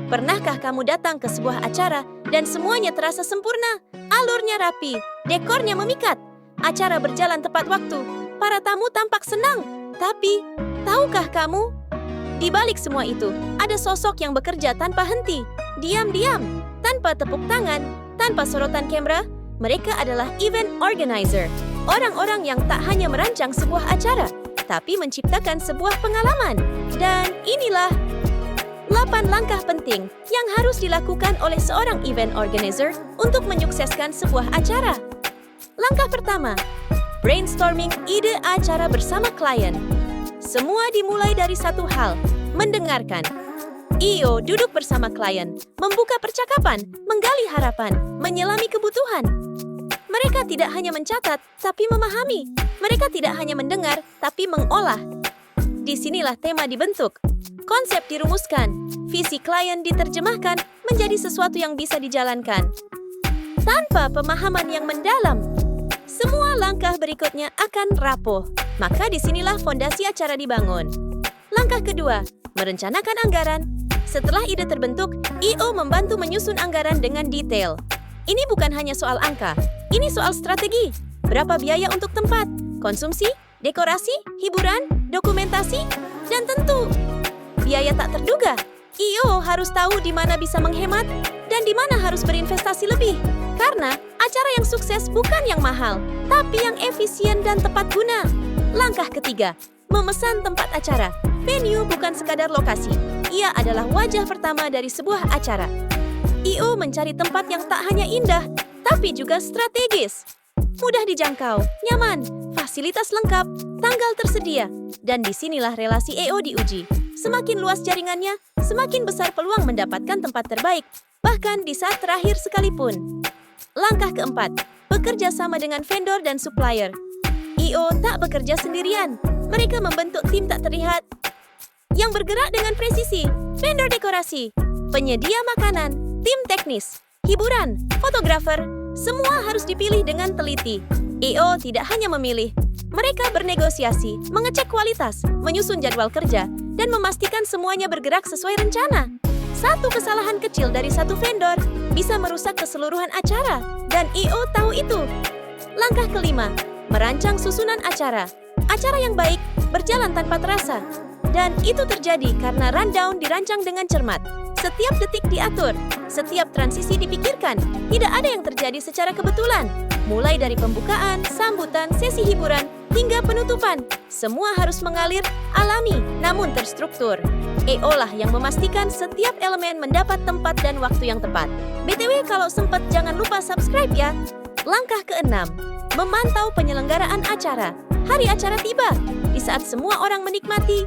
Pernahkah kamu datang ke sebuah acara dan semuanya terasa sempurna? Alurnya rapi, dekornya memikat, acara berjalan tepat waktu, para tamu tampak senang. Tapi, tahukah kamu? Di balik semua itu, ada sosok yang bekerja tanpa henti, diam-diam, tanpa tepuk tangan, tanpa sorotan kamera. Mereka adalah event organizer, orang-orang yang tak hanya merancang sebuah acara, tapi menciptakan sebuah pengalaman. Dan inilah 8 langkah penting yang harus dilakukan oleh seorang event organizer untuk menyukseskan sebuah acara. Langkah pertama, brainstorming ide acara bersama klien. Semua dimulai dari satu hal, mendengarkan. EO duduk bersama klien, membuka percakapan, menggali harapan, menyelami kebutuhan. Mereka tidak hanya mencatat, tapi memahami. Mereka tidak hanya mendengar, tapi mengolah. Disinilah tema dibentuk, konsep dirumuskan, visi klien diterjemahkan menjadi sesuatu yang bisa dijalankan. Tanpa pemahaman yang mendalam, semua langkah berikutnya akan rapuh. Maka disinilah fondasi acara dibangun. Langkah kedua, merencanakan anggaran. Setelah ide terbentuk, EO membantu menyusun anggaran dengan detail. Ini bukan hanya soal angka, ini soal strategi. Berapa biaya untuk tempat, konsumsi, dekorasi, hiburan, dokumentasi, dan tentu biaya tak terduga. EO harus tahu di mana bisa menghemat dan di mana harus berinvestasi lebih. Karena acara yang sukses bukan yang mahal, tapi yang efisien dan tepat guna. Langkah ketiga, memesan tempat acara. Venue bukan sekadar lokasi, ia adalah wajah pertama dari sebuah acara. EO mencari tempat yang tak hanya indah, tapi juga strategis. Mudah dijangkau, nyaman, fasilitas lengkap, tanggal tersedia. Dan disinilah relasi EO diuji. Semakin luas jaringannya, semakin besar peluang mendapatkan tempat terbaik, bahkan di saat terakhir sekalipun. Langkah keempat, bekerja sama dengan vendor dan supplier. EO tak bekerja sendirian. Mereka membentuk tim tak terlihat yang bergerak dengan presisi. Vendor dekorasi, penyedia makanan, tim teknis, hiburan, fotografer, semua harus dipilih dengan teliti. EO tidak hanya memilih, mereka bernegosiasi, mengecek kualitas, menyusun jadwal kerja, dan memastikan semuanya bergerak sesuai rencana. Satu kesalahan kecil dari satu vendor bisa merusak keseluruhan acara, dan EO tahu itu. Langkah kelima, merancang susunan acara. Acara yang baik berjalan tanpa terasa, dan itu terjadi karena rundown dirancang dengan cermat. Setiap detik diatur, setiap transisi dipikirkan, tidak ada yang terjadi secara kebetulan. Mulai dari pembukaan, sambutan, sesi hiburan, hingga penutupan, semua harus mengalir alami namun terstruktur. EO lah yang memastikan setiap elemen mendapat tempat dan waktu yang tepat. BTW kalau sempat jangan lupa subscribe ya. Langkah keenam, memantau penyelenggaraan acara. Hari acara tiba, di saat semua orang menikmati.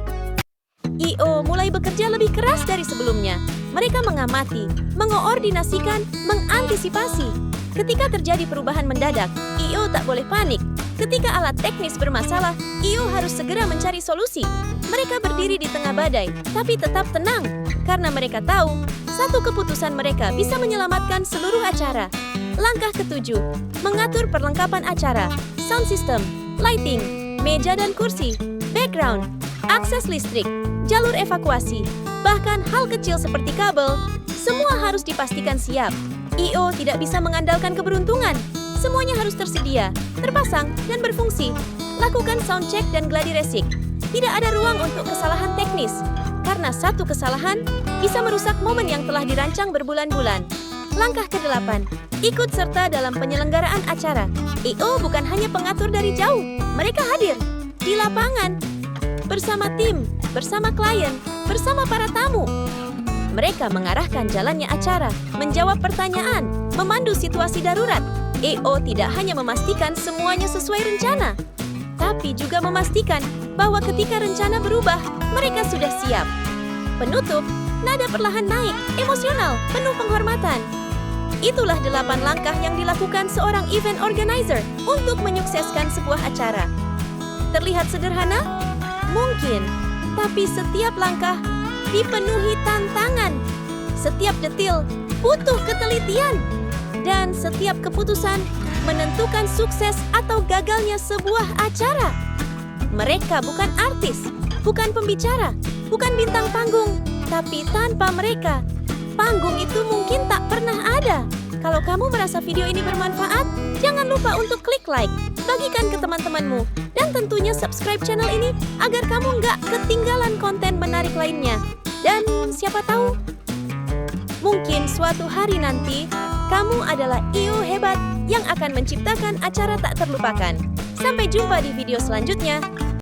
EO mulai bekerja lebih keras dari sebelumnya. Mereka mengamati, mengoordinasikan, mengantisipasi. Ketika terjadi perubahan mendadak, EO tak boleh panik. Ketika alat teknis bermasalah, EO harus segera mencari solusi. Mereka berdiri di tengah badai, tapi tetap tenang. Karena mereka tahu, satu keputusan mereka bisa menyelamatkan seluruh acara. Langkah ketujuh, mengatur perlengkapan acara. Sound system, lighting, meja dan kursi, background, akses listrik, jalur evakuasi, bahkan hal kecil seperti kabel, semua harus dipastikan siap. EO tidak bisa mengandalkan keberuntungan. Semuanya harus tersedia, terpasang, dan berfungsi. Lakukan sound check dan gladi resik. Tidak ada ruang untuk kesalahan teknis, karena satu kesalahan bisa merusak momen yang telah dirancang berbulan-bulan. Langkah ke-8, ikut serta dalam penyelenggaraan acara. EO bukan hanya pengatur dari jauh, mereka hadir di lapangan, bersama tim, bersama klien, bersama para tamu. Mereka mengarahkan jalannya acara, menjawab pertanyaan, memandu situasi darurat. EO tidak hanya memastikan semuanya sesuai rencana, tapi juga memastikan bahwa ketika rencana berubah, mereka sudah siap. Penutup, nada perlahan naik, emosional, penuh penghormatan. Itulah 8 langkah yang dilakukan seorang event organizer untuk menyukseskan sebuah acara. Terlihat sederhana? Mungkin, tapi setiap langkah dipenuhi tantangan. Setiap detil butuh ketelitian. Dan setiap keputusan menentukan sukses atau gagalnya sebuah acara. Mereka bukan artis, bukan pembicara, bukan bintang panggung, tapi tanpa mereka, panggung itu mungkin tak pernah ada. Kalau kamu merasa video ini bermanfaat, jangan lupa untuk klik like, bagikan ke teman-temanmu, dan tentunya subscribe channel ini agar kamu nggak ketinggalan konten menarik lainnya. Dan siapa tahu, mungkin suatu hari nanti, kamu adalah IO hebat yang akan menciptakan acara tak terlupakan. Sampai jumpa di video selanjutnya.